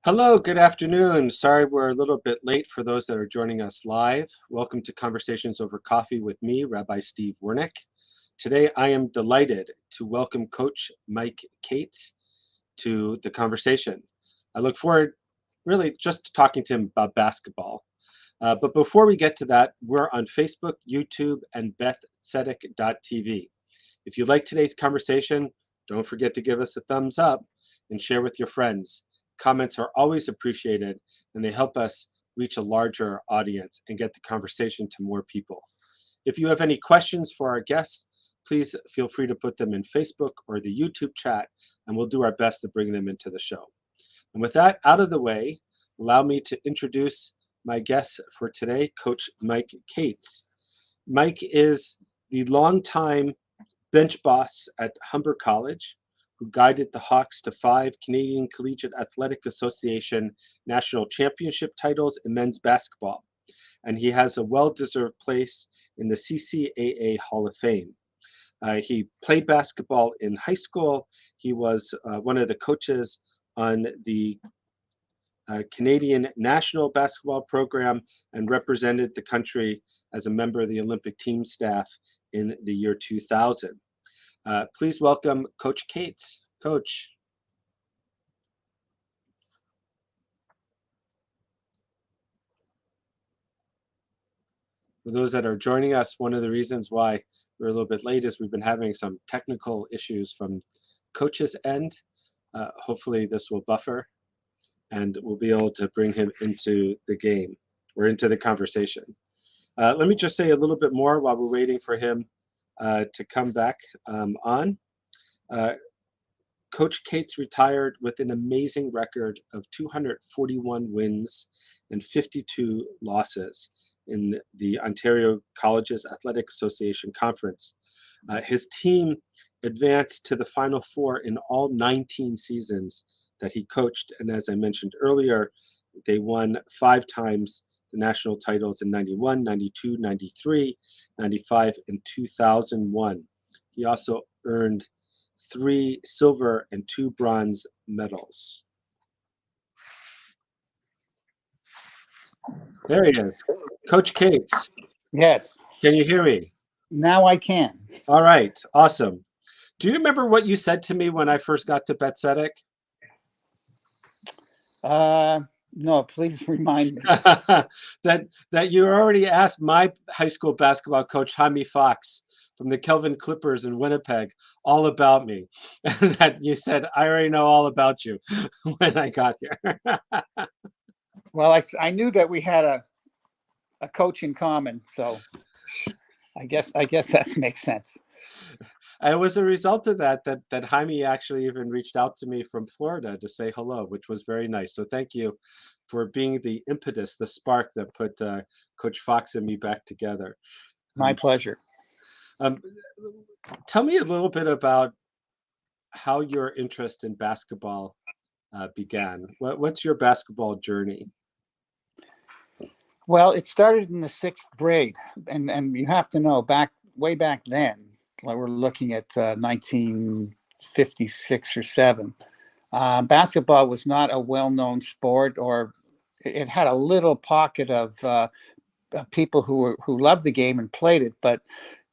Hello, good afternoon. Sorry we're a little bit late for those that are joining us live. Welcome to Conversations Over Coffee with me, Rabbi Steve Wernick. Today I am delighted to welcome Coach Mike Katz to the conversation. I look forward really just to talking to him about basketball. But before we get to that, we're on Facebook, YouTube, and bethtzedek.tv. If you like today's conversation, don't forget to give us a thumbs up and share with your friends. Comments are always appreciated, and they help us reach a larger audience and get the conversation to more people. If you have any questions for our guests, please feel free to put them in Facebook or the YouTube chat, and we'll do our best to bring them into the show. And with that out of the way, allow me to introduce my guest for today, Coach Mike Katz. Mike is the longtime bench boss at Humber College, who guided the Hawks to 5 Canadian Collegiate Athletic Association national championship titles in men's basketball. And he has a well-deserved place in the CCAA Hall of Fame. He played basketball in high school. He was one of the coaches on the Canadian national basketball program and represented the country as a member of the Olympic team staff in the year 2000. Please welcome Coach Katz. Coach. For those that are joining us, one of the reasons why we're a little bit late is we've been having some technical issues from Coach's end. Hopefully this will buffer and we'll be able to bring him into the game or into the conversation. Let me just say a little bit more while we're waiting for him to come back on. Coach Katz retired with an amazing record of 241 wins and 52 losses in the Ontario Colleges Athletic Association Conference. His team advanced to the Final Four in all 19 seasons that he coached, and as I mentioned earlier, they won 5 times the national titles in 91, 92, 93, 95, and 2001. He also earned 3 silver and 2 bronze medals. There he is. Coach Katz. Yes. Can you hear me? Now I can. All right. Awesome. Do you remember what you said to me when I first got to Bet Tzedek? No, please remind me. that you already asked my high school basketball coach, Jaime Fox, from the Kelvin Clippers in Winnipeg, all about me. And that you said, I already know all about you when I got here. Well, I knew that we had a coach in common, so I guess that makes sense. It was a result of that Jaime actually even reached out to me from Florida to say hello, which was very nice. So thank you for being the impetus, the spark that put Coach Fox and me back together. My pleasure. Tell me a little bit about how your interest in basketball began. What's your basketball journey? Well, it started in the 6th grade, and you have to know way back then, like we're looking at 1956 or 7. Basketball was not a well-known sport, or it had a little pocket of people who loved the game and played it, but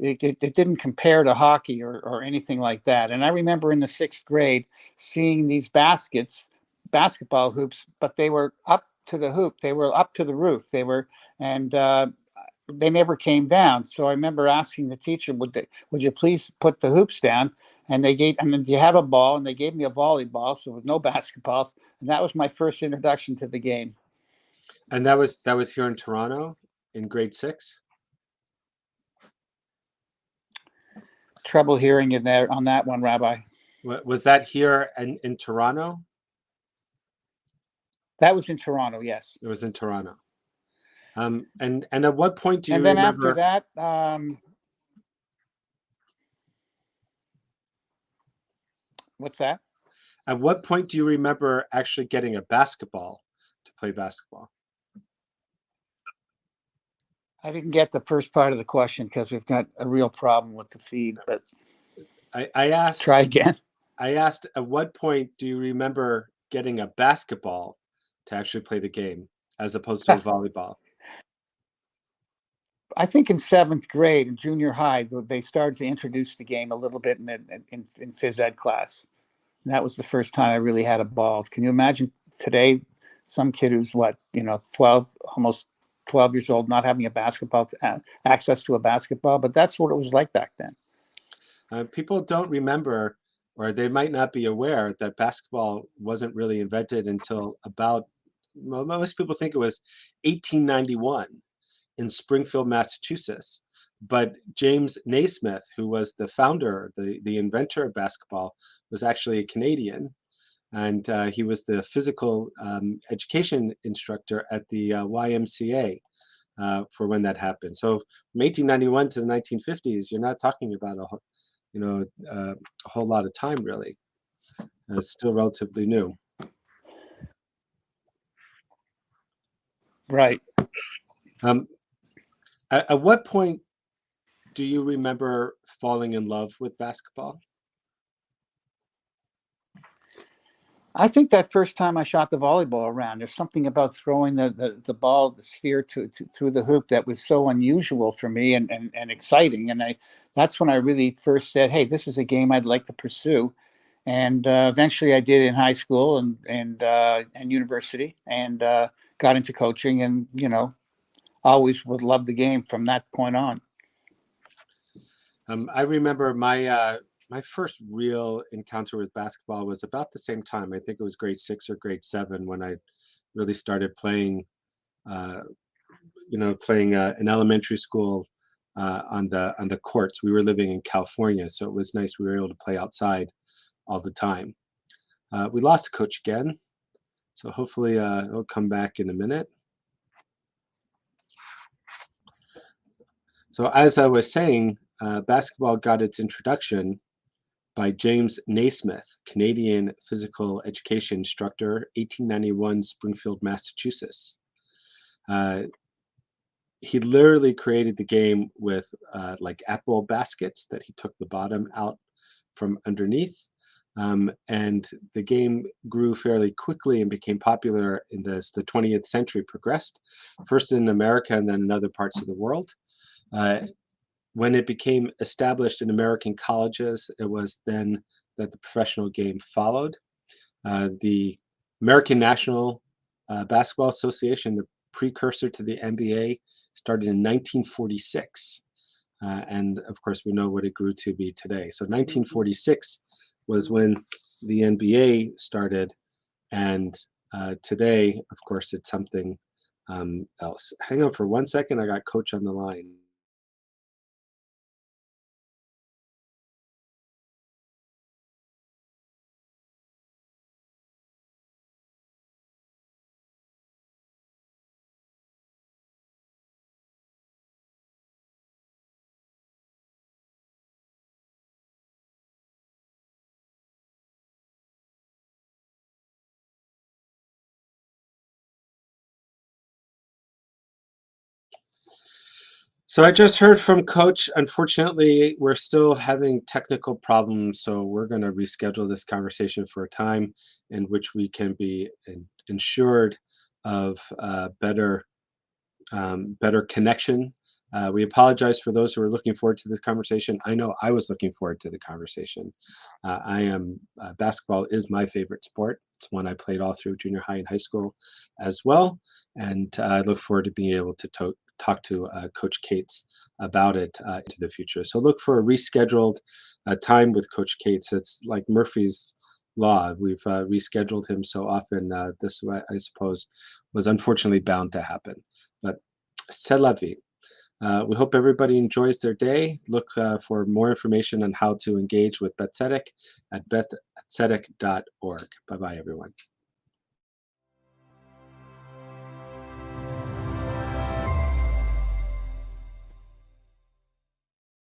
it didn't compare to hockey or anything like that. And I remember in the 6th grade seeing these basketball hoops, but they were up to the hoop. They were up to the roof. They never came down. So I remember asking the teacher, would you please put the hoops down? And then you have a ball, and they gave me a volleyball, so with no basketballs. And that was my first introduction to the game. And that was here in Toronto in grade 6? Trouble hearing you there on that one, Rabbi. Was that here in Toronto? That was in Toronto, yes. It was in Toronto. And at what point do you remember? And then after that, what's that? At what point do you remember actually getting a basketball to play basketball? I didn't get the first part of the question because we've got a real problem with the feed, but I asked. Try again. I asked, at what point do you remember getting a basketball to actually play the game as opposed to a volleyball? I think in 7th grade in junior high, they started to introduce the game a little bit in phys ed class. And that was the first time I really had a ball. Can you imagine today, some kid who's 12, almost 12 years old, not having a basketball, access to a basketball? But that's what it was like back then. People don't remember, or they might not be aware, that basketball wasn't really invented until about, most people think it was 1891 in Springfield, Massachusetts. But James Naismith, who was the founder, the inventor of basketball, was actually a Canadian. And he was the physical education instructor at the YMCA for when that happened. So from 1891 to the 1950s, you're not talking about a whole lot of time, really. And it's still relatively new. Right. At what point do you remember falling in love with basketball? I think that first time I shot the volleyball around, there's something about throwing the ball, the sphere through the hoop that was so unusual for me and exciting. And that's when I really first said, hey, this is a game I'd like to pursue. And eventually I did in high school and university, and got into coaching, and, always would love the game from that point on. I remember my first real encounter with basketball was about the same time. I think it was grade 6 or grade 7 when I really started playing, in elementary school on the courts. We were living in California, so it was nice. We were able to play outside all the time. We lost coach again, so hopefully he'll come back in a minute. So as I was saying, basketball got its introduction by James Naismith, Canadian physical education instructor, 1891, Springfield, Massachusetts. He literally created the game with like apple baskets that he took the bottom out from underneath. And the game grew fairly quickly and became popular in the 20th century progressed, first in America and then in other parts of the world. When it became established in American colleges, it was then that the professional game followed. The American National Basketball Association, the precursor to the NBA, started in 1946. And of course, we know what it grew to be today. So 1946 was when the NBA started. And today, of course, it's something else. Hang on for 1 second. I got Coach on the line. So I just heard from Coach. Unfortunately, we're still having technical problems, so we're going to reschedule this conversation for a time in which we can be ensured of better connection. We apologize for those who are looking forward to this conversation. I know I was looking forward to the conversation. Basketball is my favorite sport. It's one I played all through junior high and high school as well, and I look forward to being able to talk to Coach Katz about it into the future. So look for a rescheduled time with Coach Katz. It's like Murphy's Law. We've rescheduled him so often. This, I suppose, was unfortunately bound to happen. But c'est la vie. We hope everybody enjoys their day. Look for more information on how to engage with Beth Tzedek at bethtzedek.org. Bye-bye, everyone.